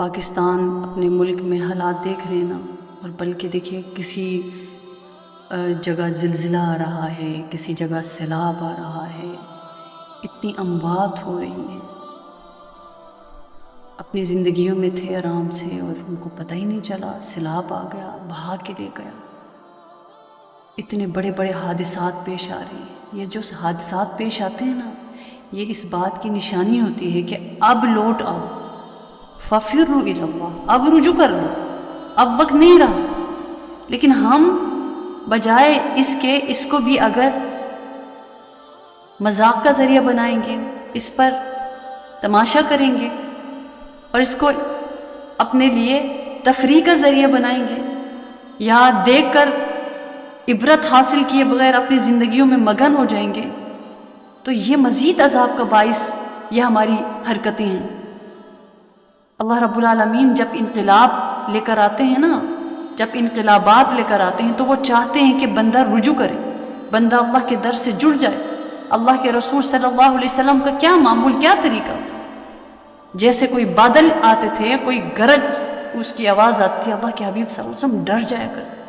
پاکستان اپنے ملک میں حالات دیکھ رہے ہیں نا، اور بلکہ دیکھیے کسی جگہ زلزلہ آ رہا ہے، کسی جگہ سیلاب آ رہا ہے، اتنی اموات ہو رہی ہیں۔ اپنی زندگیوں میں تھے آرام سے اور ان کو پتہ ہی نہیں چلا، سیلاب آ گیا، بہا کے لے گیا۔ اتنے بڑے بڑے حادثات پیش آ رہے ہیں۔ یہ جو حادثات پیش آتے ہیں نا، یہ اس بات کی نشانی ہوتی ہے کہ اب لوٹ آؤ، فَفِرُّوا إِلَى اللَّهِ، اب رجوع کر لو، اب وقت نہیں رہا۔ لیکن ہم بجائے اس کے اس کو بھی اگر مذاق کا ذریعہ بنائیں گے، اس پر تماشا کریں گے اور اس کو اپنے لیے تفریح کا ذریعہ بنائیں گے، یا دیکھ کر عبرت حاصل کیے بغیر اپنی زندگیوں میں مگن ہو جائیں گے، تو یہ مزید عذاب کا باعث یہ ہماری حرکتیں ہیں۔ اللہ رب العالمین جب انقلاب لے کر آتے ہیں نا، جب انقلابات لے کر آتے ہیں تو وہ چاہتے ہیں کہ بندہ رجوع کرے، بندہ اللہ کے در سے جڑ جائے۔ اللہ کے رسول صلی اللہ علیہ وسلم کا کیا معمول، کیا طریقہ تھا؟ جیسے کوئی بادل آتے تھے، کوئی گرج اس کی آواز آتی تھی، اللہ کے حبیب صلی اللہ علیہ وسلم ڈر جایا کرتے۔